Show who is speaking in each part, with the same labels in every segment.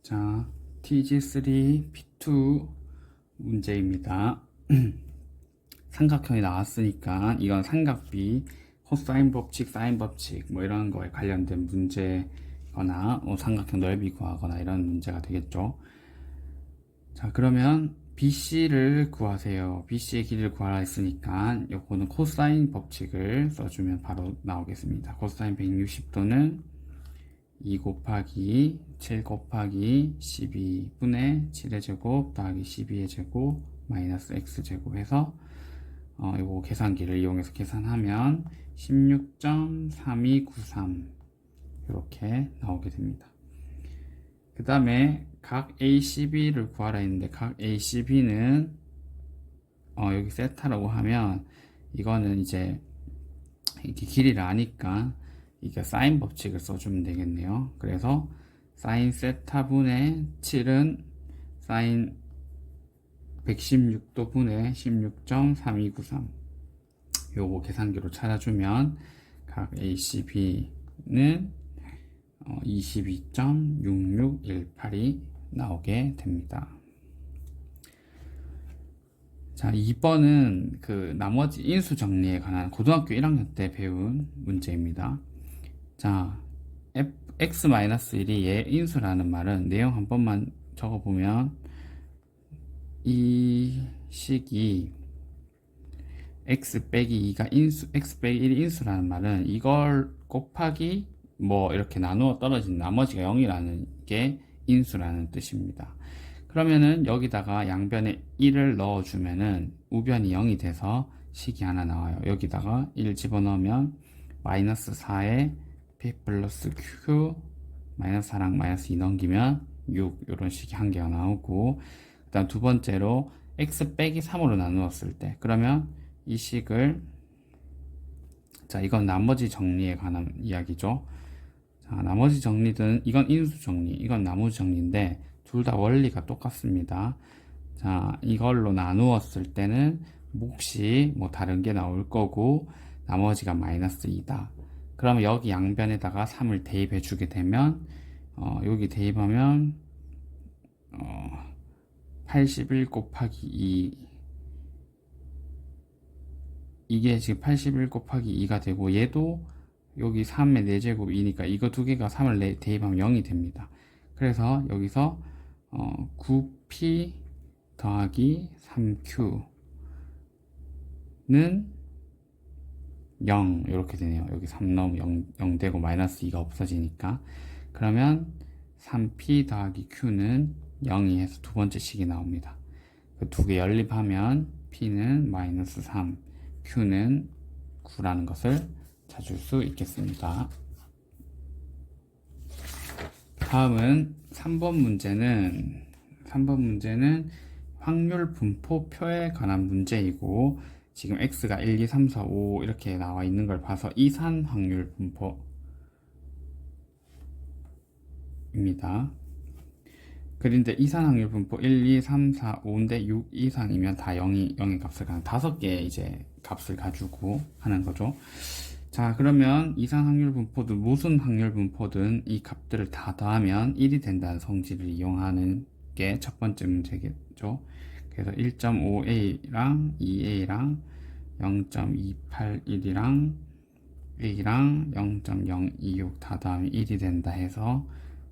Speaker 1: 자, TG3 P2 문제입니다. 삼각형이 나왔으니까 이건 삼각비, 코사인 법칙, 사인 법칙 뭐 이런 거에 관련된 문제거나 삼각형 넓이 구하거나 이런 문제가 되겠죠. 자, 그러면 BC를 구하세요. BC의 길이를 구하라 했으니까 요거는 코사인 법칙을 써주면 바로 나오겠습니다. 코사인 160도는 2 곱하기 7 곱하기 12분의 7의 제곱 더하기 12의 제곱 마이너스 x제곱 해서 요거 계산기를 이용해서 계산하면 16.3293 이렇게 나오게 됩니다. 그 다음에 각 ACB를 구하라 했는데 각 ACB는 여기 세타라고 하면 이거는 이제 이렇게 길이를 아니까 이게 사인 법칙을 써주면 되겠네요. 그래서 사인 세타분의 7은 사인 116도 분의 16.3293 요거 계산기로 찾아주면 각 ACB는 22.6618이 나오게 됩니다. 자, 2번은 그 나머지 인수 정리에 관한 고등학교 1학년 때 배운 문제입니다. 자, x-1이 얘 인수라는 말은 내용 한 번만 적어보면 이 식이 x 빼기 2가 x 빼기 1이 인수라는 말은 이걸 곱하기 뭐 이렇게 나누어 떨어진 나머지가 0이라는 게 인수라는 뜻입니다. 그러면은 여기다가 양변에 1을 넣어주면은 우변이 0이 돼서 식이 하나 나와요. 여기다가 1 집어넣으면 마이너스 4에 p 플러스 q 마이너스 4랑 마이너스 2 넘기면 6 이런 식이 한 개가 나오고, 그 다음 두 번째로 x 빼기 3으로 나누었을 때 그러면 이 식을, 자 이건 나머지 정리에 관한 이야기죠. 자, 나머지 정리든 이건 인수 정리, 이건 나머지 정리인데 둘 다 원리가 똑같습니다. 자, 이걸로 나누었을 때는 몫이 뭐 다른 게 나올 거고 나머지가 마이너스 2다. 그러면 여기 양변에다가 3을 대입해 주게 되면 여기 대입하면 81 곱하기 2 이게 지금 81 곱하기 2가 되고 얘도 여기 3의 4제곱 2니까 이거 두 개가 3을 대입하면 0이 됩니다. 그래서 여기서 9p 더하기 3q는 0 이렇게 되네요. 여기 3 넣으면 0 되고 마이너스 2가 없어지니까. 그러면 3p 더하기 q는 0이 해서 두 번째 식이 나옵니다. 그 두 개 연립하면 p는 마이너스 3, q는 9라는 것을 찾을 수 있겠습니다. 다음은 3번 문제는 확률 분포표에 관한 문제이고, 지금 x가 1, 2, 3, 4, 5 이렇게 나와 있는 걸 봐서 이산 확률 분포입니다. 그런데 이산 확률 분포 1, 2, 3, 4, 5인데 6 이상이면 다 0의 값을 가는 5개의 이제 값을 가지고 하는 거죠. 자, 그러면 이산 확률 분포든 무슨 확률 분포든 이 값들을 다 더하면 1이 된다는 성질을 이용하는 게 첫 번째 문제겠죠. 그래서 1.5a랑 2a랑 0.281이랑 a랑 0.026 다 더하면 1이 된다 해서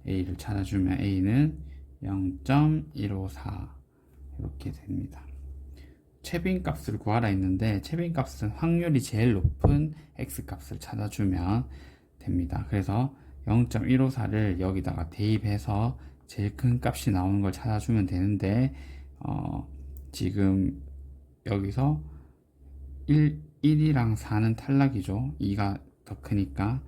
Speaker 1: a를 찾아주면 a는 0.154 이렇게 됩니다. 최빈 값을 구하라 했는데 최빈 값은 확률이 제일 높은 x 값을 찾아주면 됩니다. 그래서 0.154를 여기다가 대입해서 제일 큰 값이 나오는 걸 찾아주면 되는데 지금 여기서 1이랑 4는 탈락이죠. 2가 더 크니까.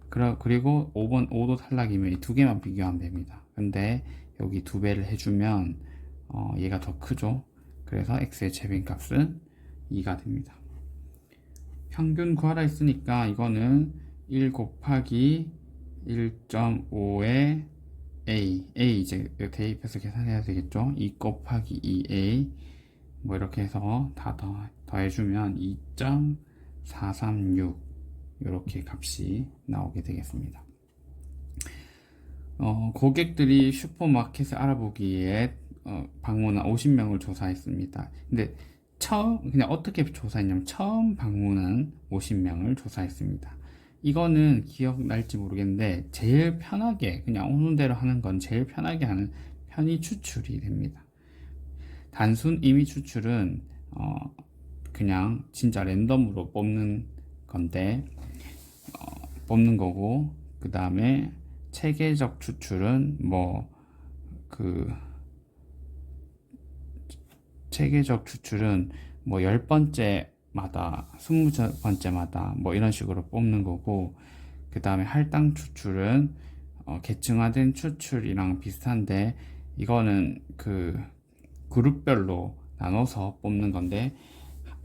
Speaker 1: 그리고 5번 5도 탈락이면 이 두 개만 비교하면 됩니다. 근데 여기 두 배를 해주면 얘가 더 크죠. 그래서 x의 최빈 값은 2가 됩니다. 평균 구하라 했으니까 이거는 1 곱하기 1.5의 a 이제 대입해서 계산해야 되겠죠. 2 곱하기 2a 뭐 이렇게 해서 다 더해주면 2.436 이렇게 값이 나오게 되겠습니다. 고객들이 슈퍼마켓을 알아보기에 방문한 50명을 조사했습니다. 근데 그냥 어떻게 조사했냐면 처음 방문한 50명을 조사했습니다. 이거는 기억날지 모르겠는데 제일 편하게 그냥 오는 대로 하는 건 제일 편하게 하는 편의 추출이 됩니다. 단순 임의 추출은 그냥 진짜 랜덤으로 뽑는 거고, 그 다음에 체계적 추출은 체계적 추출은 10번째마다 20번째마다 이런 식으로 뽑는 거고, 그 다음에 할당 추출은 계층화된 추출이랑 비슷한데 이거는 그룹별로 나눠서 뽑는 건데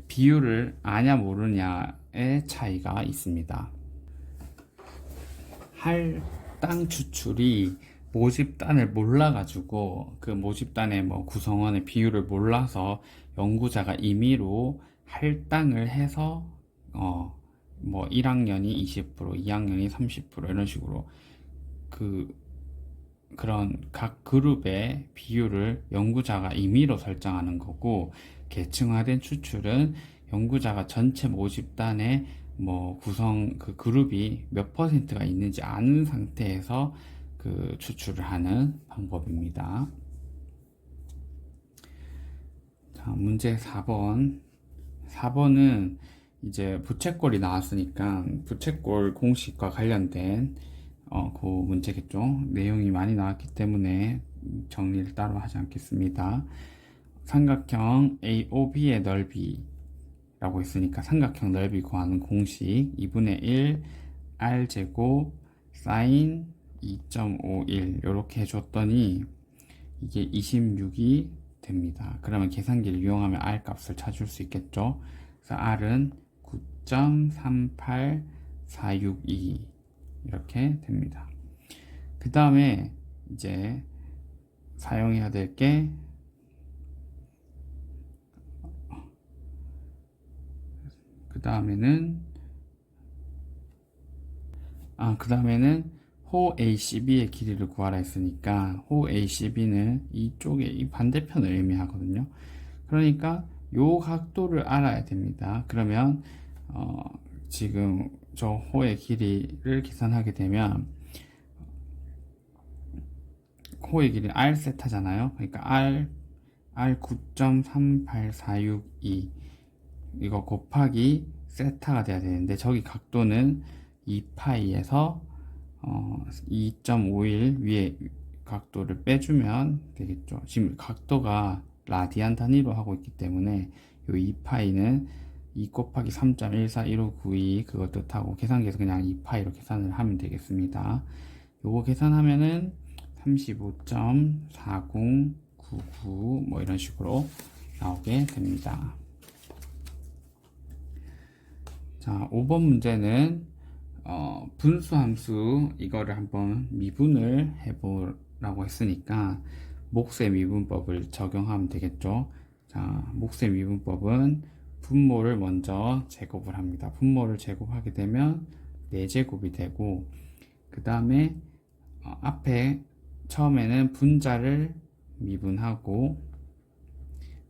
Speaker 1: 비율을 아냐 모르냐의 차이가 있습니다. 할당 추출이 모집단을 몰라가지고 그 모집단의 구성원의 비율을 몰라서 연구자가 임의로 할당을 해서 1학년이 20%, 2학년이 30% 이런 식으로 그런 각 그룹의 비율을 연구자가 임의로 설정하는 거고, 계층화된 추출은 연구자가 전체 모집단의 구성 그룹이 몇 퍼센트가 있는지 아는 상태에서 추출을 하는 방법입니다. 자, 문제 4번. 4번은 이제 부채꼴이 나왔으니까 부채꼴 공식과 관련된 그 문제겠죠. 내용이 많이 나왔기 때문에 정리를 따로 하지 않겠습니다. 삼각형 AOB의 넓이라고 있으니까 삼각형 넓이 구하는 공식 2분의 1 R제곱 사인 2.51 이렇게 해줬더니 이게 26이 됩니다. 그러면 계산기를 이용하면 R 값을 찾을 수 있겠죠. 그래서 R은 9.38462 이렇게 됩니다. 그 다음에 이제 사용해야 될 게 그 다음에는 호 ACB의 길이를 구하라 했으니까 호 ACB는 이쪽에 이 반대편을 의미하거든요. 그러니까 요 각도를 알아야 됩니다. 그러면 지금 저 호의 길이를 계산하게 되면 호의 길이 R 세타잖아요. 그러니까 R 9.38462 이거 곱하기 세타가 돼야 되는데 저기 각도는 2파이에서 2.51 위에 각도를 빼주면 되겠죠. 지금 각도가 라디안 단위로 하고 있기 때문에 이 2파이는 2 곱하기 3.141592 그걸 뜻하고 계산기에서 그냥 2파이로 계산을 하면 되겠습니다. 요거 계산하면은 35.4099 이런 식으로 나오게 됩니다. 자, 5번 문제는 분수함수 이거를 한번 미분을 해보라고 했으니까 몫의 미분법을 적용하면 되겠죠. 자, 몫의 미분법은 분모를 먼저 제곱을 합니다. 분모를 제곱하게 되면 4제곱이 되고, 그 다음에 앞에 처음에는 분자를 미분하고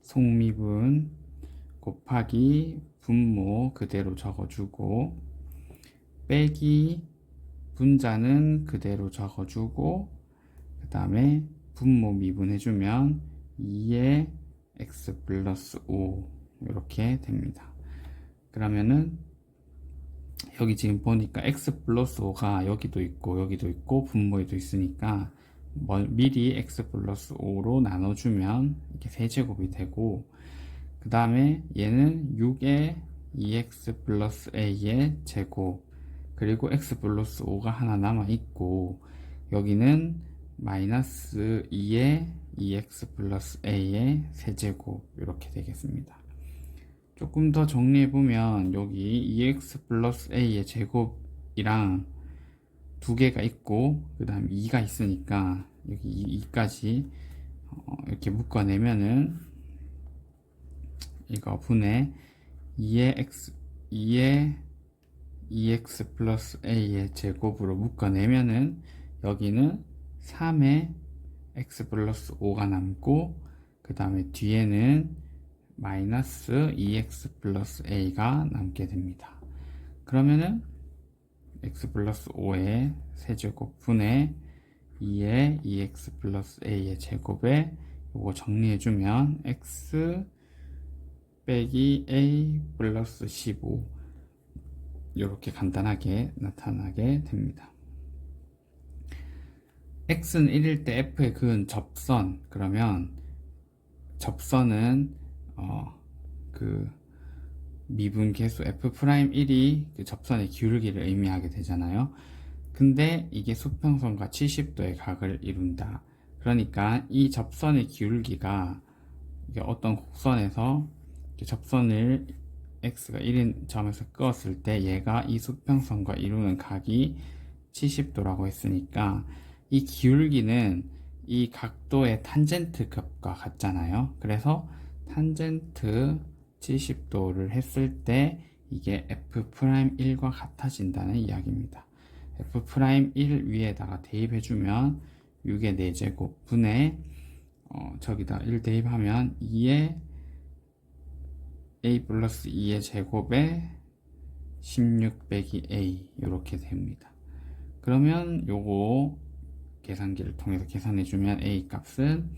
Speaker 1: 속미분 곱하기 분모 그대로 적어주고 빼기 분자는 그대로 적어주고 그 다음에 분모 미분해주면 2의 x 플러스 5 이렇게 됩니다. 그러면은 여기 지금 보니까 x 플러스 5가 여기도 있고 분모에도 있으니까 미리 x 플러스 5로 나눠주면 이렇게 세제곱이 되고, 그 다음에 얘는 6의 2x 플러스 a의 제곱 그리고 x 플러스 5가 하나 남아있고, 여기는 마이너스 2의 2x 플러스 a의 세제곱 이렇게 되겠습니다. 조금 더 정리해보면 여기 2x 플러스 a의 제곱이랑 두 개가 있고 그 다음에 2가 있으니까 여기 2까지 이렇게 묶어내면은 이거 분의 2의 2x 플러스 a의 제곱으로 묶어내면은 여기는 3에 x 플러스 5가 남고 그 다음에 뒤에는 마이너스 2x 플러스 a가 남게 됩니다. 그러면은 x 플러스 5의 세제곱 분의 2의 2x 플러스 a의 제곱에 요거 정리해주면 x 빼기 a 플러스 15 이렇게 간단하게 나타나게 됩니다. x는 1일 때 f의 그은 접선, 그러면 접선은 그 미분 계수 f'1이 그 접선의 기울기를 의미하게 되잖아요. 근데 이게 수평선과 70도의 각을 이룬다. 그러니까 이 접선의 기울기가 이게 어떤 곡선에서 접선을 x가 1인 점에서 끄었을 때 얘가 이 수평선과 이루는 각이 70도라고 했으니까 이 기울기는 이 각도의 탄젠트 값과 같잖아요. 그래서 탄젠트 70도를 했을 때 이게 f'1과 같아진다는 이야기입니다. f'1 위에다가 대입해주면 6의 4제곱 분의 저기다 1 대입하면 2의 a 플러스 2의 제곱에 16 빼기 a 이렇게 됩니다. 그러면 요거 계산기를 통해서 계산해주면 a 값은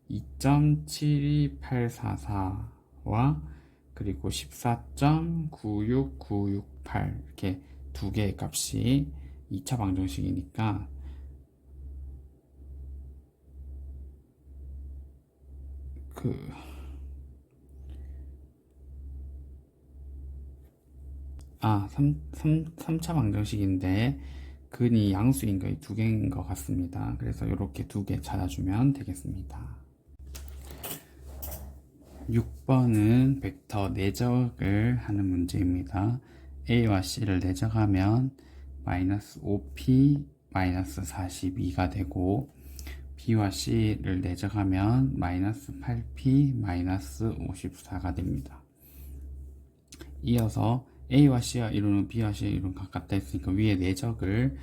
Speaker 1: 2.72844와 그리고 14.96968 이렇게 두 개의 값이 2차 방정식이니까 그 3차 방정식인데 근이 양수인 거의 두 개인 것 같습니다. 그래서 이렇게 두 개 찾아주면 되겠습니다. 6번은 벡터 내적을 하는 문제입니다. A와 C를 내적하면 마이너스 5P 마이너스 42가 되고 B와 C를 내적하면 마이너스 8P 마이너스 54가 됩니다. 이어서 A와 C가 이루는 B와 C가 이루는 각 같다 했으니까 위에 내적을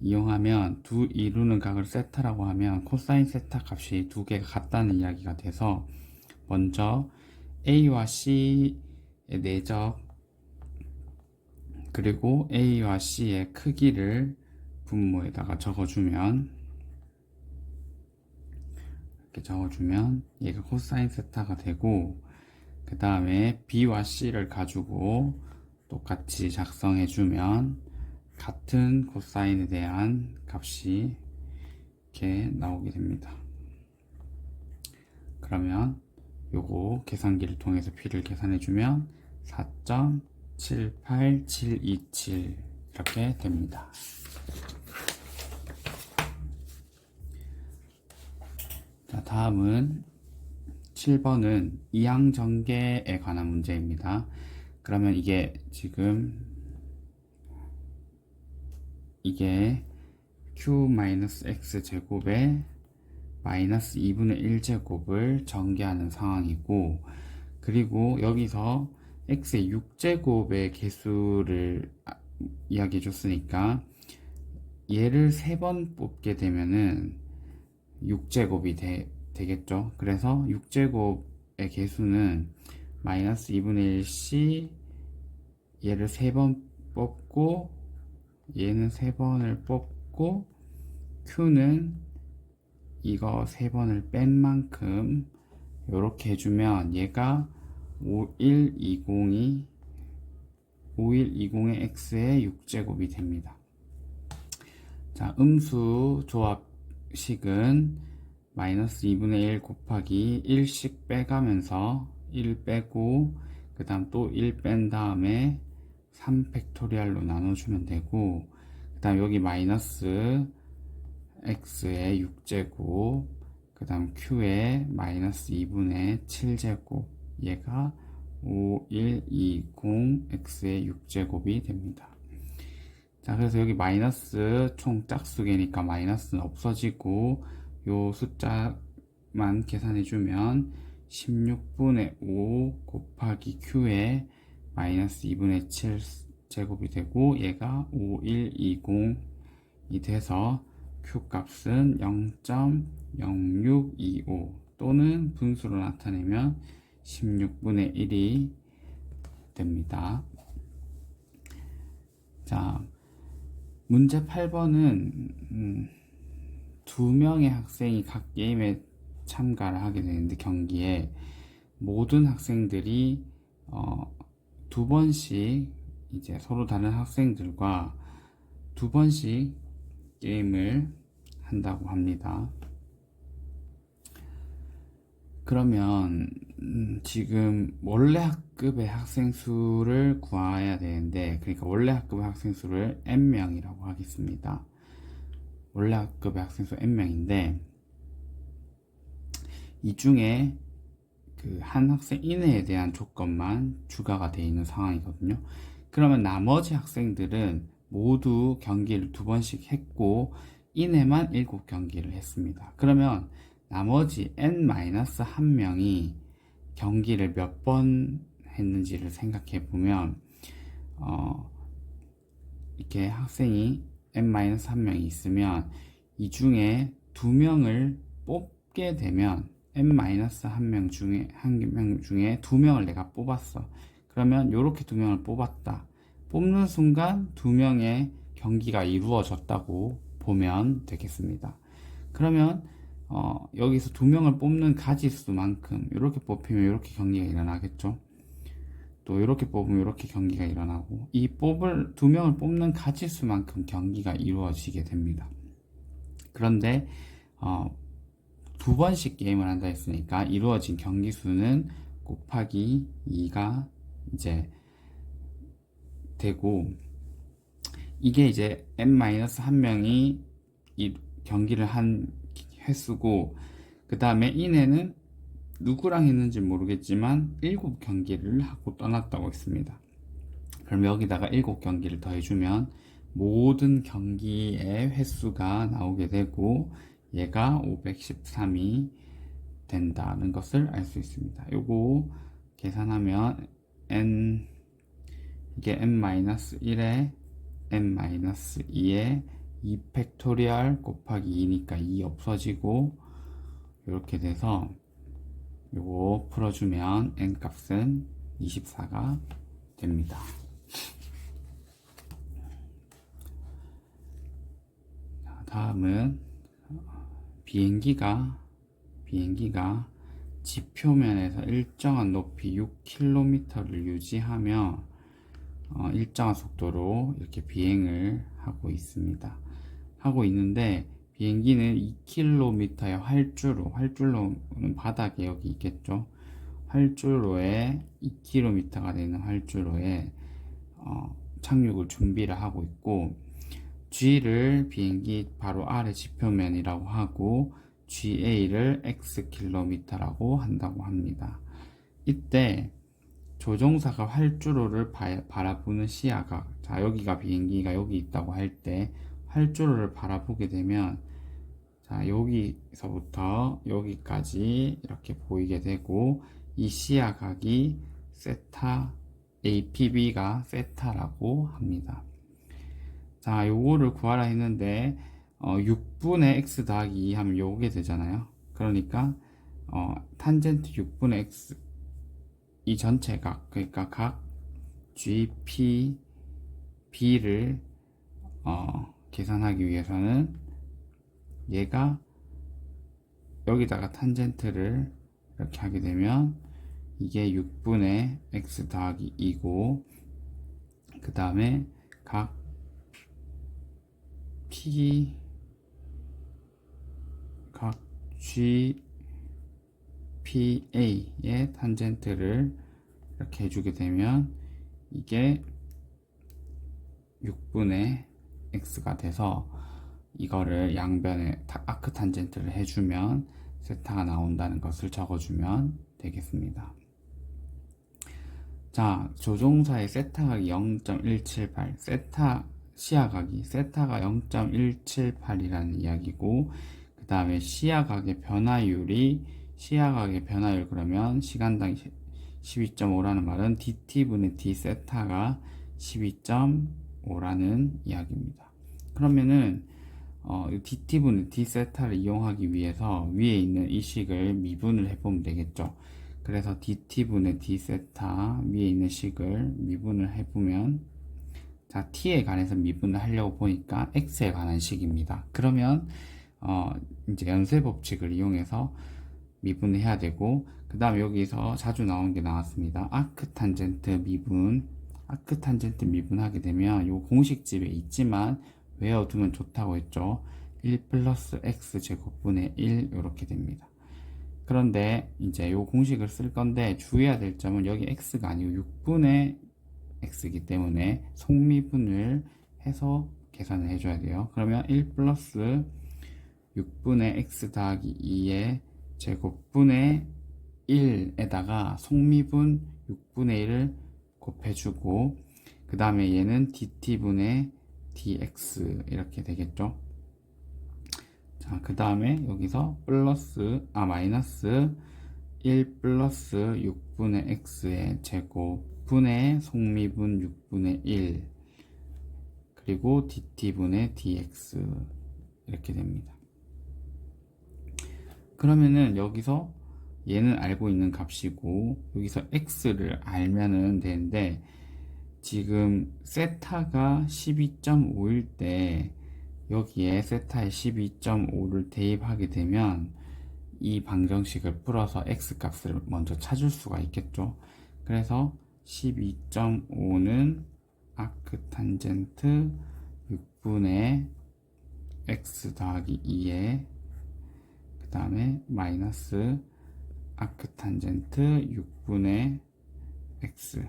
Speaker 1: 이용하면 두 이루는 각을 세타라고 하면 코사인 세타 값이 두 개가 같다는 이야기가 돼서 먼저 A와 C의 내적 그리고 A와 C의 크기를 분모에다가 적어주면 이렇게 적어주면 얘가 코사인 세타가 되고 그 다음에 B와 C를 가지고 똑같이 작성해주면 같은 코사인에 대한 값이 이렇게 나오게 됩니다. 그러면 요거 계산기를 통해서 P를 계산해주면 4.78727 이렇게 됩니다. 자, 다음은 7번은 이항전개에 관한 문제입니다. 그러면 이게 지금 이게 q-x 제곱에 마이너스 2분의 1 제곱을 전개하는 상황이고 그리고 여기서 x의 6제곱의 개수를 이야기해 줬으니까 얘를 3번 뽑게 되면은 6제곱이 되겠죠. 그래서 6제곱의 개수는 마이너스 2분의 1c 얘를 3번 뽑고 얘는 3번을 뽑고 q는 이거 3번을 뺀 만큼 이렇게 해주면 얘가 5120의 x의 6제곱이 됩니다. 자, 음수 조합식은 마이너스 2분의 1 곱하기 1씩 빼가면서 1 빼고 그 다음 또 1 뺀 다음에 3팩토리얼로 나눠주면 되고 그 다음 여기 마이너스 x의 6제곱 그 다음 q의 마이너스 2분의 7제곱 얘가 5120x의 6제곱이 됩니다. 자, 그래서 여기 마이너스 총 짝수개니까 마이너스는 없어지고 요 숫자만 계산해주면 16분의 5 곱하기 q의 마이너스 2분의 7 제곱이 되고 얘가 5120이 돼서 Q 값은 0.0625 또는 분수로 나타내면 16분의 1이 됩니다. 자, 문제 8번은 두 명의 학생이 각 게임에 참가를 하게 되는데 경기에 모든 학생들이 두 번씩 이제 서로 다른 학생들과 두 번씩 게임을 한다고 합니다. 그러면 지금 원래 학급의 학생 수를 구해야 되는데, 그러니까 원래 학급의 학생 수를 n명이라고 하겠습니다. 원래 학급의 학생 수 n명인데 이 중에 그 한 학생 이내에 대한 조건만 추가가 되어 있는 상황이거든요. 그러면 나머지 학생들은 모두 경기를 두 번씩 했고 이내만 7경기를 했습니다. 그러면 나머지 n-1명이 경기를 몇 번 했는지를 생각해 보면 이렇게 학생이 n-1명이 있으면 이 중에 2명을 뽑게 되면 n-1명 중에 한 명 중에 2명을 내가 뽑았어. 그러면 이렇게 2명을 뽑았다. 뽑는 순간 2명의 경기가 이루어졌다고 보면 되겠습니다. 그러면 여기서 2명을 뽑는 가지수만큼 이렇게 뽑히면 이렇게 경기가 일어나겠죠. 또 이렇게 뽑으면 이렇게 경기가 일어나고 이 2명을 뽑는 가지수만큼 경기가 이루어지게 됩니다. 그런데 두 번씩 게임을 한다 했으니까 이루어진 경기 수는 곱하기 2가 이제 되고, 이게 이제 n-1명이 이 경기를 한 횟수고, 그 다음에 이내는 누구랑 했는지 모르겠지만 7경기를 하고 떠났다고 했습니다. 그럼 여기다가 7경기를 더해주면 모든 경기의 횟수가 나오게 되고 얘가 513이 된다는 것을 알 수 있습니다. 요거 계산하면 이게 n-1에 n-2에 2팩토리얼 곱하기 2니까 2 없어지고 이렇게 돼서 요거 풀어주면 n 값은 24가 됩니다. 다음은 비행기가 지표면에서 일정한 높이 6km를 유지하며 일정한 속도로 이렇게 비행을 하고 있습니다. 하고 있는데 비행기는 2km의 활주로는 바닥에 여기 있겠죠. 활주로에 2km가 되는 활주로에 착륙을 준비를 하고 있고, G를 비행기 바로 아래 지표면이라고 하고 GA를 Xkm라고 한다고 합니다. 이때 조종사가 활주로를 바라보는 시야각, 자 여기가 비행기가 여기 있다고 할 때 활주로를 바라보게 되면 자 여기서부터 여기까지 이렇게 보이게 되고 이 시야각이 세타 APB가 세타라고 합니다. 자 요거를 구하라 했는데 6분의 x 더하기 2 하면 요게 되잖아요. 그러니까 탄젠트 6분의 x 이 전체 각, 그러니까 각 GPB를 계산하기 위해서는 얘가 여기다가 탄젠트를 이렇게 하게 되면 이게 6분의 x 더하기 2고, 그 다음에 각 GPA의 탄젠트를 이렇게 해주게 되면 이게 6분의 x가 돼서 이거를 양변에 아크 탄젠트를 해주면 세타가 나온다는 것을 적어주면 되겠습니다. 자, 조종사의 세타각이 0.178, 시야각이 세타가 0.178이라는 이야기고, 그 다음에 시야각의 변화율 그러면 시간당 12.5라는 말은 dt분의 d 세타가 12.5라는 이야기입니다. 그러면은 dt분의 d세타를 이용하기 위해서 위에 있는 이 식을 미분을 해보면 되겠죠. 그래서 dt분의 d세타 위에 있는 식을 미분을 해보면, 자, t에 관해서 미분을 하려고 보니까 x에 관한 식입니다. 그러면 이제 연쇄 법칙을 이용해서 미분을 해야 되고, 그 다음에 여기서 자주 나온 게 나왔습니다. 아크탄젠트 미분. 아크탄젠트 미분하게 되면 요 공식집에 있지만 외워두면 좋다고 했죠. 1 플러스 x 제곱분의 1 이렇게 됩니다. 그런데 이제 요 공식을 쓸 건데 주의해야 될 점은 여기 x가 아니고 6분의 x이기 때문에 속미분을 해서 계산을 해줘야 돼요. 그러면 1 플러스 6분의 x 더하기 2의 제곱분의 1에다가 속미분 6분의 1을 곱해주고, 그 다음에 얘는 dt분의 dx 이렇게 되겠죠. 자, 그 다음에 여기서 마이너스 1 플러스 6분의 x의 제곱분의 속미분 6분의 1 그리고 dt분의 dx 이렇게 됩니다. 그러면은 여기서 얘는 알고 있는 값이고 여기서 x를 알면은 되는데, 지금 세타가 12.5일 때 여기에 세타에 12.5를 대입하게 되면 이 방정식을 풀어서 x 값을 먼저 찾을 수가 있겠죠. 그래서 12.5는 아크탄젠트 6분의 x 더하기 2에 그 다음에 마이너스 아크탄젠트 6분의 x,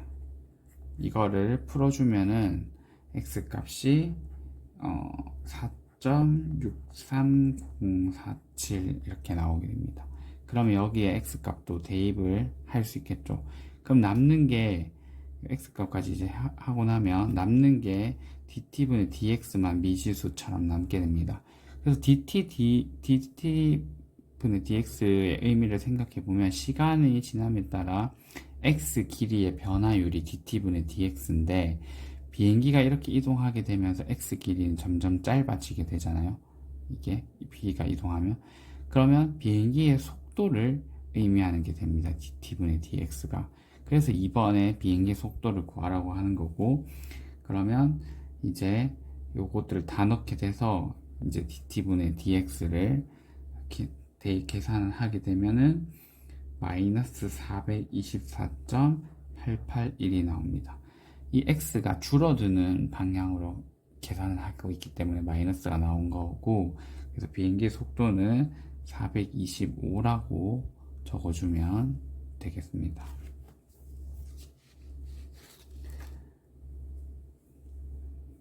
Speaker 1: 이거를 풀어주면은 x 값이 4.63047 이렇게 나오게 됩니다. 그러면 여기에 x 값도 대입을 할 수 있겠죠. 그럼 남는 게 x 값까지 이제 하고 나면 남는 게 dt분의 dx만 미지수처럼 남게 됩니다. 그래서 dt분의 dx의 의미를 생각해 보면 시간이 지남에 따라 x 길이의 변화율이 dt분의 dx인데, 비행기가 이렇게 이동하게 되면서 x 길이는 점점 짧아지게 되잖아요. 이게 비가 이동하면, 그러면 비행기의 속도를 의미하는 게 됩니다. dt분의 dx가. 그래서 이번에 비행기 속도를 구하라고 하는 거고, 그러면 이제 요것들을 다 넣게 돼서 이제 dt분의 dx를 이렇게 계산을 하게 되면은 마이너스 424.881이 나옵니다. 이 x가 줄어드는 방향으로 계산을 하고 있기 때문에 마이너스가 나온 거고, 그래서 비행기 속도는 425라고 적어주면 되겠습니다.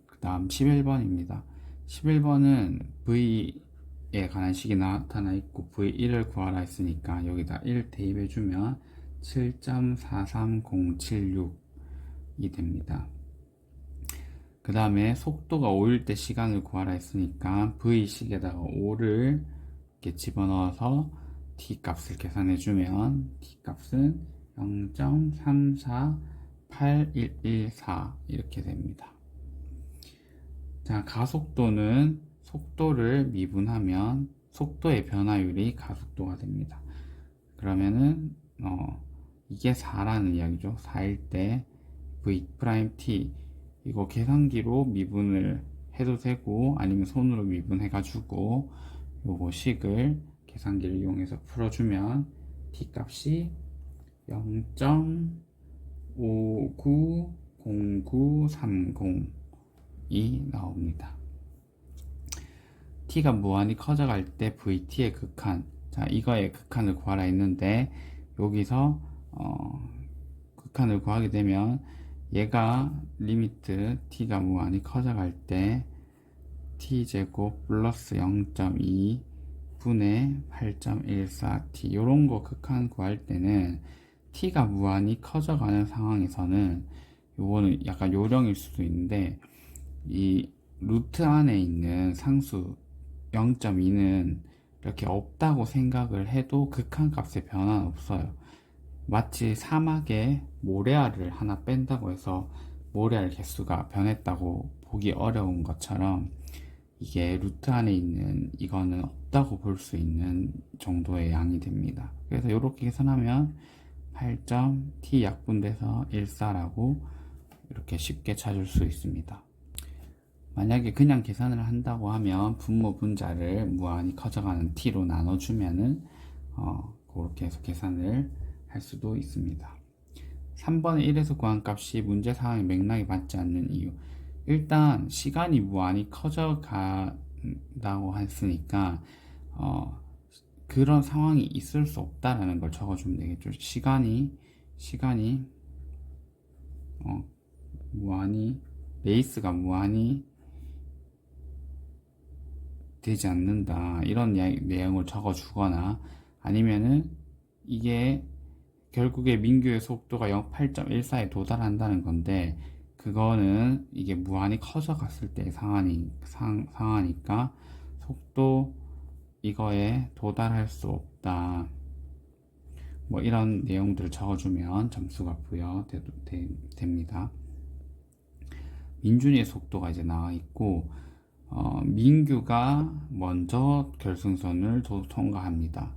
Speaker 1: 그 다음 11번입니다. 11번은 V에 관한 식이 나타나 있고 V1을 구하라 했으니까 여기다 1 대입해주면 7.43076이 됩니다. 그 다음에 속도가 5일 때 시간을 구하라 했으니까 V식에다가 5를 이렇게 집어넣어서 t 값을 계산해주면 t 값은 0.3481114 이렇게 됩니다. 자, 가속도는 속도를 미분하면 속도의 변화율이 가속도가 됩니다. 그러면은 이게 4라는 이야기죠. 4일 때 v't 이거 계산기로 미분을 해도 되고 아니면 손으로 미분해 가지고 요거 식을 계산기를 이용해서 풀어주면 t 값이 0.590930이 나옵니다. t가 무한히 커져갈 때 vt의 극한, 자 이거의 극한을 구하라 했는데 여기서 극한을 구하게 되면 얘가 리미트 t가 무한히 커져갈 때 t제곱 플러스 0.2 분의 8.14t 요런 거 극한 구할 때는 t가 무한히 커져가는 상황에서는 요거는 약간 요령일 수도 있는데 이 루트 안에 있는 상수 0.2는 이렇게 없다고 생각을 해도 극한값의 변화는 없어요. 마치 사막에 모래알을 하나 뺀다고 해서 모래알 개수가 변했다고 보기 어려운 것처럼 이게 루트 안에 있는 이거는 없다고 볼 수 있는 정도의 양이 됩니다. 그래서 이렇게 계산하면 8.t 약분돼서 14라고 이렇게 쉽게 찾을 수 있습니다. 만약에 그냥 계산을 한다고 하면 분모 분자를 무한히 커져가는 t로 나눠주면은 그렇게 해서 계산을 할 수도 있습니다. 3번의 1에서 구한 값이 문제 상황에 맥락이 맞지 않는 이유. 일단 시간이 무한히 커져 간다고 했으니까 그런 상황이 있을 수 없다라는 걸 적어주면 되겠죠. 시간이 무한히 베이스가 무한히 되지 않는다 이런 내용을 적어주거나 아니면은 이게 결국에 민규의 속도가 8.14에 도달한다는 건데 그거는 이게 무한히 커져 갔을 때 상하니까 속도 이거에 도달할 수 없다 뭐 이런 내용들을 적어주면 점수가 부여됩니다. 민준이의 속도가 이제 나와 있고 민규가 먼저 결승선을 통과합니다.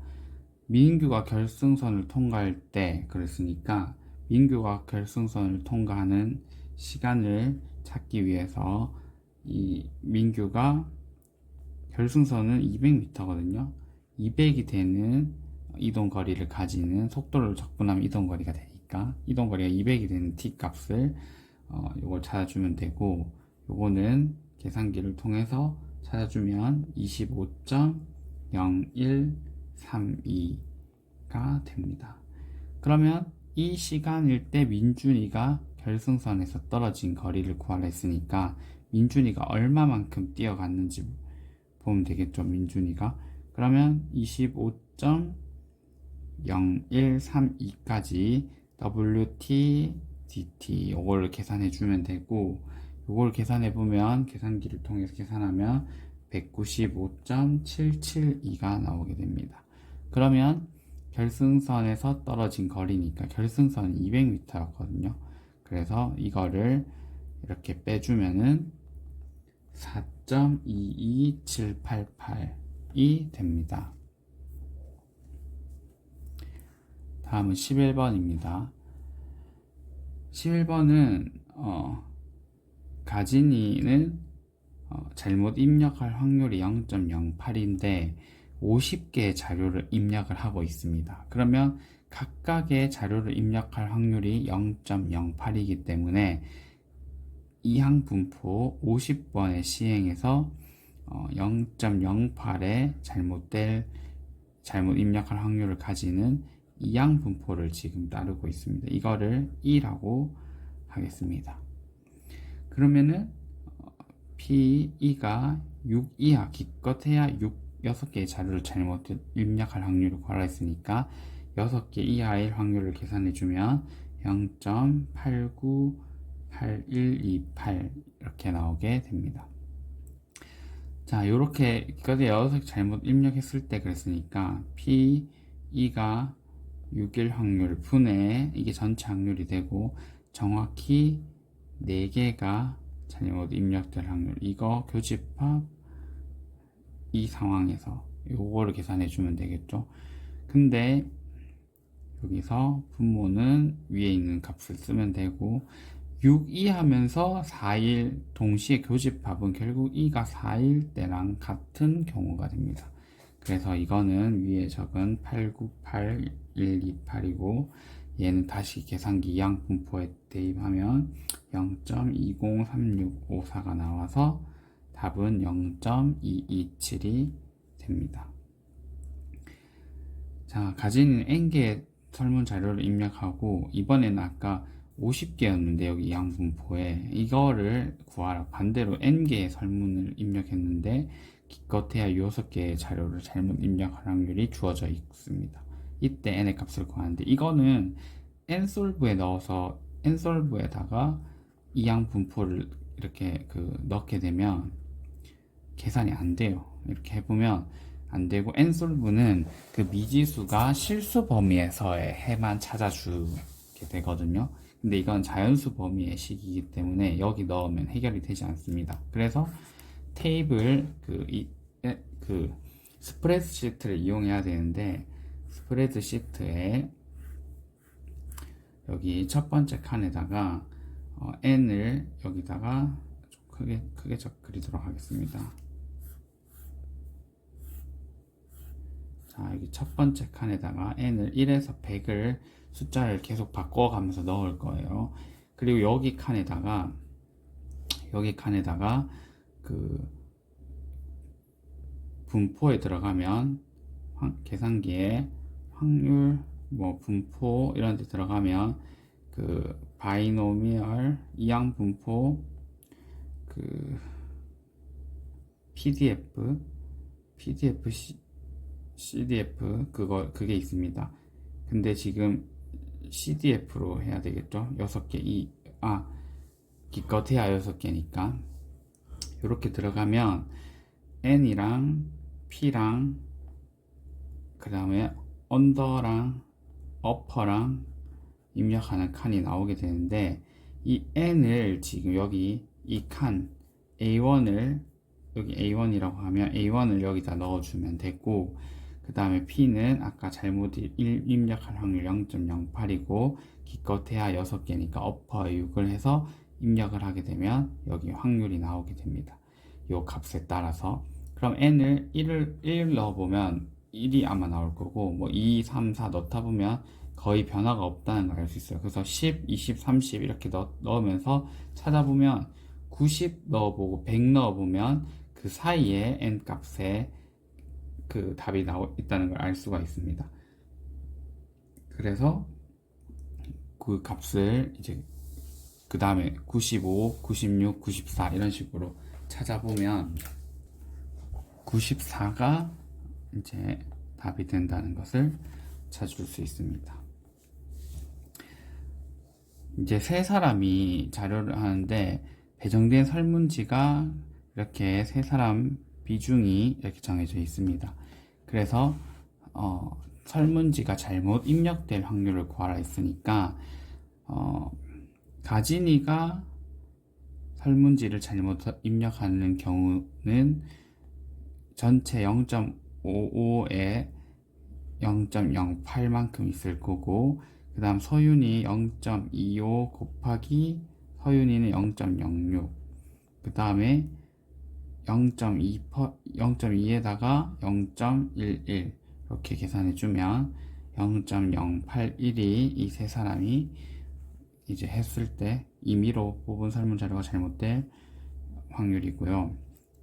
Speaker 1: 민규가 결승선을 통과할 때 그랬으니까 민규가 결승선을 통과하는 시간을 찾기 위해서 이 민규가 결승선은 200m거든요. 200이 되는 이동거리를 가지는 속도를 적분하면 이동거리가 되니까 이동거리가 200이 되는 t 값을 요걸 찾아주면 되고 요거는 계산기를 통해서 찾아주면 25.0132가 됩니다. 그러면 이 시간일 때 민준이가 결승선에서 떨어진 거리를 구하라 했으니까 민준이가 얼마만큼 뛰어갔는지 보면 되겠죠. 민준이가 그러면 25.0132까지 WT dt 이걸 계산해 주면 되고 이걸 계산해 보면 계산기를 통해서 계산하면 195.772가 나오게 됩니다. 그러면 결승선에서 떨어진 거리니까 결승선은 200m였거든요. 그래서 이거를 이렇게 빼주면은 4.22788이 됩니다. 다음은 11번입니다. 11번은 가진이는 잘못 입력할 확률이 0.08인데 50개의 자료를 입력을 하고 있습니다. 그러면 각각의 자료를 입력할 확률이 0.08이기 때문에 이항 분포 50번의 시행에서 0.08의 잘못 입력할 확률을 가지는 이항 분포를 지금 따르고 있습니다. 이거를 2라고 하겠습니다. 그러면은 P2가 6 이하 기껏해야 6개의 자료를 잘못 입력할 확률을 구하라 했으니까 6개 이하의 확률을 계산해 주면 0.898128 이렇게 나오게 됩니다. 자, 요렇게 기껏해야 6개 잘못 입력했을 때 그랬으니까 P2가 6일 확률 분의 이게 전체 확률이 되고 정확히 4개가 잘못 입력될 확률 이거 교집합 이 상황에서 요거를 계산해 주면 되겠죠. 근데 여기서 분모는 위에 있는 값을 쓰면 되고 6이 하면서 4일 동시에 교집합은 결국 2가 4일 때랑 같은 경우가 됩니다. 그래서 이거는 위에 적은 898128이고 얘는 다시 계산기 이항 분포에 대입하면 0.203654가 나와서 답은 0.227이 됩니다. 자, 가진 n개의 설문 자료를 입력하고 이번에는 아까 50개였는데 여기 이항 분포에 이거를 구하라. 반대로 n개의 설문을 입력했는데 기껏해야 6개의 자료를 잘못 입력할 확률이 주어져 있습니다. 이때 n의 값을 구하는데 이거는 n솔브에 넣어서 n솔브에다가 이항 분포를 이렇게 넣게 되면 계산이 안 돼요. 이렇게 해보면 안 되고 n솔브는 그 미지수가 실수 범위에서의 해만 찾아주게 되거든요. 근데 이건 자연수 범위의 식이기 때문에 여기 넣으면 해결이 되지 않습니다. 그래서 테이블 그 스프레드시트를 이용해야 되는데, 스프레드시트에 여기 첫 번째 칸에다가 n을 여기다가 좀 크게 그리도록 하겠습니다. 자, 여기 첫 번째 칸에다가 n을 1에서 100을 숫자를 계속 바꿔가면서 넣을 거예요. 그리고 여기 칸에다가 그 분포에 들어가면 계산기에 확률 뭐 분포 이런 데 들어가면 그 바이노미얼 이항 분포 그 PDF CDF 그게 있습니다. 근데 지금 CDF로 해야 되겠죠? 6개 기껏해야 6개니까 이렇게 들어가면 N이랑 P랑 그 다음에 언더랑 어퍼랑 입력하는 칸이 나오게 되는데, 이 N을 지금 여기 이 칸 A1을 여기 A1이라고 하면 A1을 여기다 넣어주면 되고, 그 다음에 P는 아까 잘못 입력할 확률 0.08이고 기껏해야 6개니까 어퍼 6을 해서 입력을 하게 되면 여기 확률이 나오게 됩니다. 이 값에 따라서. 그럼 n을 1 넣어보면 1이 아마 나올 거고, 뭐 2, 3, 4 넣다 보면 거의 변화가 없다는 걸 알 수 있어요. 그래서 10, 20, 30 이렇게 넣으면서 찾아보면 90 넣어보고 100 넣어보면 그 사이에 n 값에 그 답이 있다는 걸 알 수가 있습니다. 그래서 그 값을 이제 그 다음에 95, 96, 94 이런 식으로 찾아보면 94가 이제 답이 된다는 것을 찾을 수 있습니다. 이제 세 사람이 자료를 하는데 배정된 설문지가 이렇게 세 사람 비중이 이렇게 정해져 있습니다. 그래서 설문지가 잘못 입력될 확률을 구하라 했으니까 가진이가 설문지를 잘못 입력하는 경우는 전체 0.55에 0.08만큼 있을 거고, 그 다음 서윤이 0.25 곱하기 서윤이는 0.06, 그 다음에 0.2에다가 0.11 이렇게 계산해주면 0.081이 이 세 사람이 이제 했을 때 임의로 뽑은 설문자료가 잘못될 확률이고요.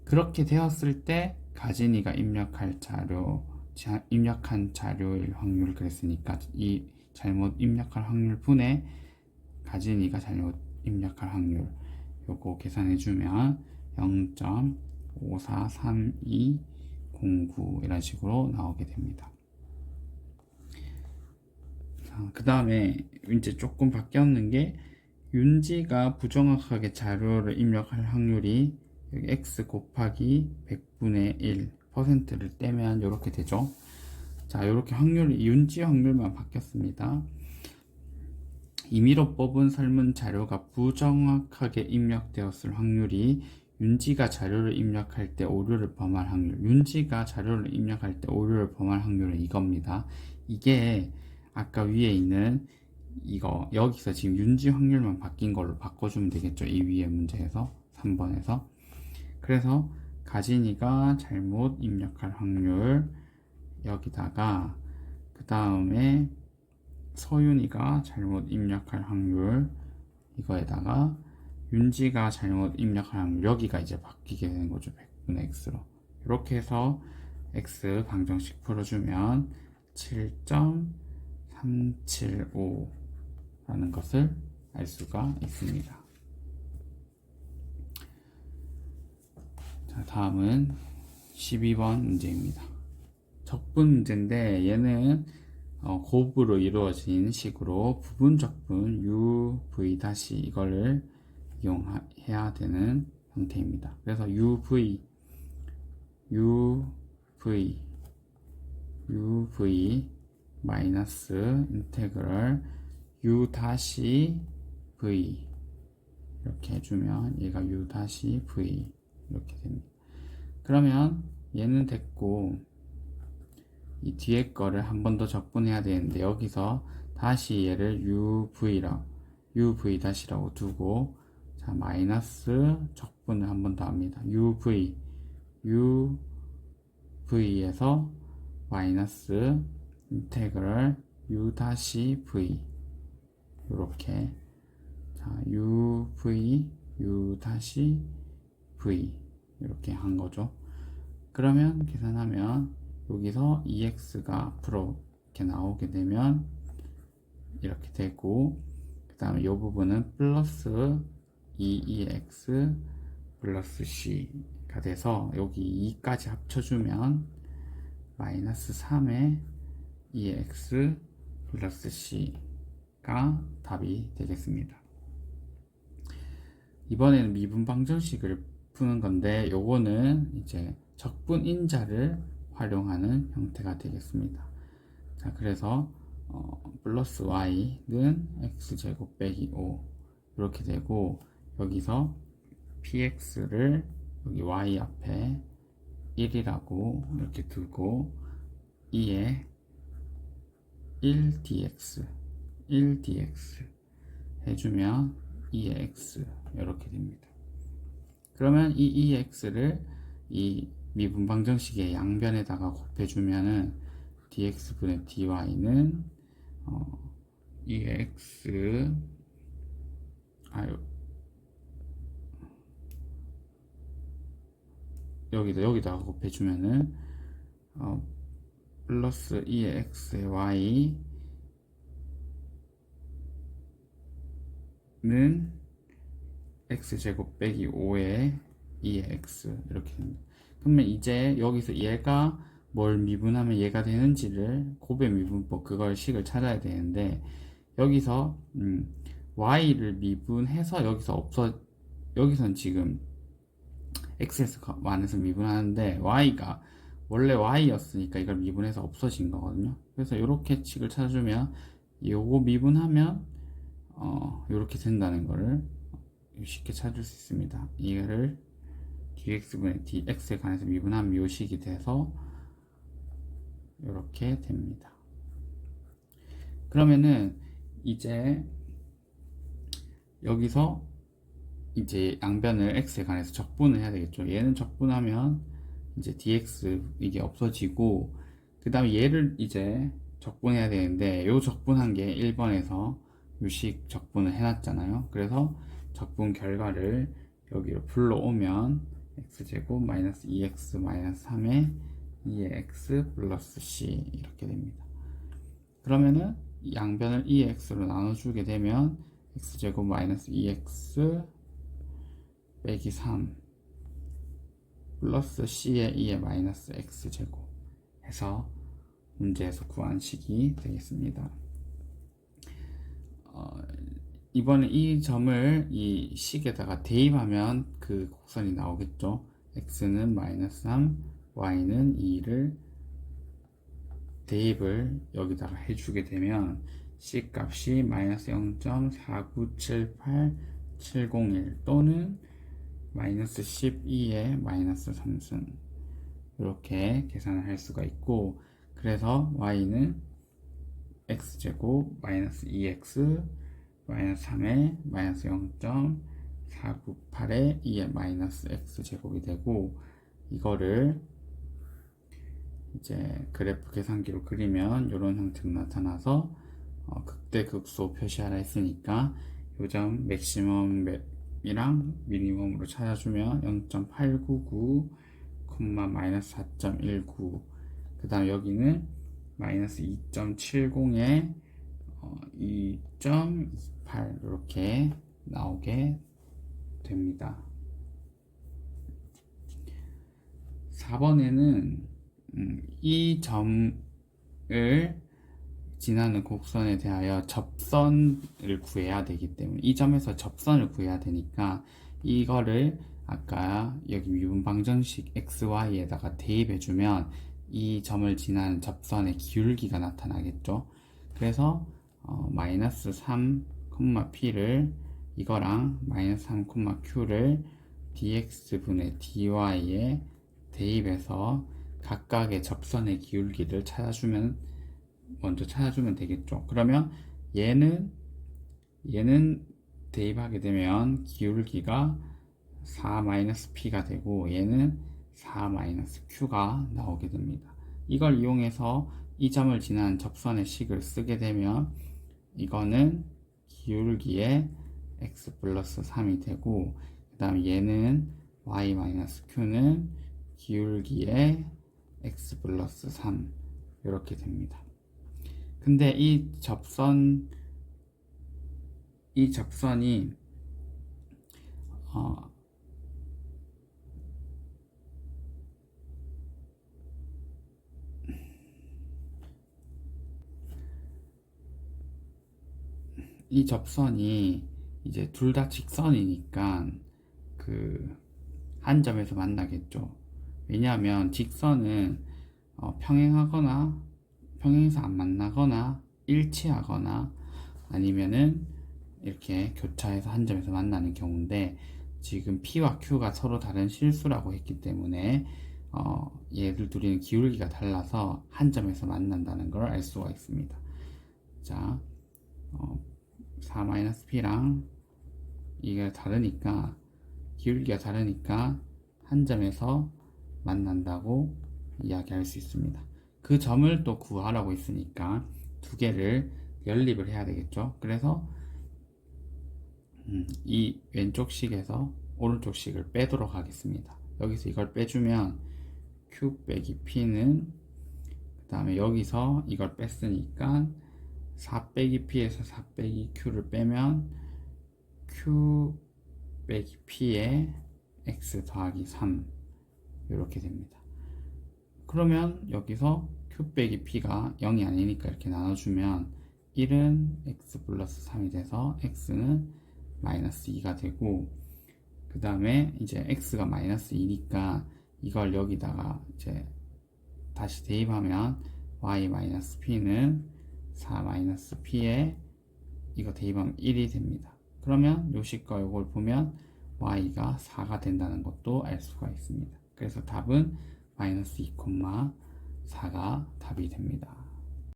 Speaker 1: 그렇게 되었을 때 가진이가 입력한 자료일 확률을 그랬으니까 이 잘못 입력할 확률 분의 가진이가 잘못 입력할 확률 요거 계산해주면 0.543209 이런 식으로 나오게 됩니다. 그 다음에 이제 조금 바뀌었는 게, 윤지가 부정확하게 자료를 입력할 확률이 여기 x 곱하기 100분의 1%를 떼면 이렇게 되죠. 자, 이렇게 윤지 확률만 바뀌었습니다. 임의로 뽑은 설문 자료가 부정확하게 입력되었을 확률이 윤지가 자료를 입력할 때 오류를 범할 확률, 윤지가 자료를 입력할 때 오류를 범할 확률은 이겁니다. 이게 아까 위에 있는 이거 여기서 지금 윤지 확률만 바뀐 걸로 바꿔주면 되겠죠. 이 위에 문제에서 3번에서. 그래서 가진이가 잘못 입력할 확률 여기다가, 그 다음에 서윤이가 잘못 입력할 확률 이거에다가 윤지가 잘못 입력할 확률 여기가 이제 바뀌게 되는 거죠. 100분의 x로. 이렇게 해서 x 방정식 풀어주면 7.375 라는 것을 알 수가 있습니다. 자, 다음은 12번 문제입니다. 적분 문제인데 얘는 곱으로 이루어진 식으로 부분 적분 UV 다시 이거를 이용해야 되는 형태입니다. 그래서 UV 마이너스 인테그럴 U 다시 V 이렇게 해주면 얘가 U 다시 V 이렇게 됩니다. 그러면 얘는 됐고 이 뒤에 거를 한 번 더 적분해야 되는데 여기서 다시 얘를 uv 다시라고 두고 자 마이너스 적분을 한 번 더 합니다. uv에서 마이너스 인테그럴 u 다시 v 이렇게 자 u 다시 v 이렇게 한 거죠. 그러면 계산하면 여기서 ex가 앞으로 이렇게 나오게 되면 이렇게 되고 그 다음에 이 부분은 플러스 2ex 플러스 c가 돼서 여기 2까지 합쳐주면 마이너스 3의 2x 플러스 c가 답이 되겠습니다. 이번에는 미분 방정식을 푸는 건데 요거는 이제 적분인자를 활용하는 형태가 되겠습니다. 자 그래서 플러스 y는 x제곱 빼기 5 이렇게 되고 여기서 px를 여기 y 앞에 1이라고 이렇게 두고 2에 1dx 해주면 2의 x 이렇게 됩니다. 그러면 이 2x를 이 미분 방정식의 양변에다가 곱해주면은 dx분의 dy는 2x 여기다가 곱해주면은 플러스 2의 x의 y는 x제곱 빼기 5의 2의 x 이렇게 됩니다. 그러면 이제 여기서 얘가 뭘 미분하면 얘가 되는지를 곱의 미분법 그걸 식을 찾아야 되는데 여기서 y를 미분해서 여기선 지금 x에서 완해서 미분하는데 y가 원래 y였으니까 이걸 미분해서 없어진 거거든요. 그래서 이렇게 식을 찾아주면 요거 미분하면 이렇게 된다는 거를 쉽게 찾을 수 있습니다. 이거를 dx분의 dx에 관해서 미분하면 요식이 돼서 이렇게 됩니다. 그러면은 이제 여기서 이제 양변을 x에 관해서 적분을 해야 되겠죠. 얘는 적분하면 이제 dx 이게 없어지고 그 다음에 얘를 이제 적분해야 되는데 요 적분한 게 1번에서 요식 적분을 해놨잖아요. 그래서 적분 결과를 여기로 불러오면 x제곱 마이너스 2x 마이너스 3의 2의 x 플러스 c 이렇게 됩니다. 그러면은 양변을 2x로 나눠주게 되면 x제곱 마이너스 2x 빼기 3 플러스 c의 2의 마이너스 x제곱 해서 문제에서 구한 식이 되겠습니다. 이번에 이 점을 이 식에다가 대입하면 그 곡선이 나오겠죠. x는 마이너스 3, y는 2를 대입을 여기다가 해주게 되면 c 값이 마이너스 0.4978701 또는 마이너스 12의 마이너스 3승 이렇게 계산을 할 수가 있고 그래서 y는 x제곱 마이너스 2x 마이너스 3의 마이너스 0.498의 2의 마이너스 x제곱이 되고 이거를 이제 그래프 계산기로 그리면 이런 형태로 나타나서 극대 극소 표시하라 했으니까 요점 맥시멈이랑 미니멈으로 찾아주면 0.899, 마이너스 4.19 그 다음 여기는 마이너스 2.70에 2.28 이렇게 나오게 됩니다. 4번에는 이 점을 지나는 곡선에 대하여 접선을 구해야 되기 때문에 이 점에서 접선을 구해야 되니까 이거를 아까 여기 미분 방정식 xy에다가 대입해주면 이 점을 지나는 접선의 기울기가 나타나겠죠. 그래서 마이너스 3, p를 이거랑 마이너스 3, q를 dx분의 dy에 대입해서 각각의 접선의 기울기를 먼저 찾아주면 되겠죠. 그러면 얘는 대입하게 되면 기울기가 4-p가 되고 얘는 4-q가 나오게 됩니다. 이걸 이용해서 이 점을 지나는 접선의 식을 쓰게 되면 이거는 기울기의 x 플러스 3이 되고 그 다음에 얘는 y-q는 기울기의 x 플러스 3 이렇게 됩니다. 근데 이 접선이 이 접선이 이제 둘 다 직선이니까 그 한 점에서 만나겠죠. 왜냐하면 직선은 평행하거나 평행해서 안 만나거나 일치하거나 아니면은 이렇게 교차해서 한 점에서 만나는 경우인데 지금 P와 Q가 서로 다른 실수라고 했기 때문에 얘들 둘이는 기울기가 달라서 한 점에서 만난다는 걸 알 수가 있습니다. 자, 4-P랑 이게 다르니까 기울기가 다르니까 한 점에서 만난다고 이야기할 수 있습니다. 그 점을 또 구하라고 했으니까 두 개를 연립을 해야 되겠죠. 그래서 이 왼쪽 식에서 오른쪽 식을 빼도록 하겠습니다. 여기서 이걸 빼주면 q 빼기 p는 그 다음에 여기서 이걸 뺐으니까 4 빼기 p에서 4 빼기 q를 빼면 q 빼기 p에 x 더하기 3 이렇게 됩니다. 그러면 여기서 q 빼기 p가 0이 아니니까 이렇게 나눠주면 1은 x 플러스 3이 돼서 x는 마이너스 2가 되고 그 다음에 이제 x가 마이너스 2니까 이걸 여기다가 이제 다시 대입하면 y 마이너스 p는 4 마이너스 p에 이거 대입하면 1이 됩니다. 그러면 요식과 요걸 보면 y가 4가 된다는 것도 알 수가 있습니다. 그래서 답은 마이너스 2,4가 답이 됩니다.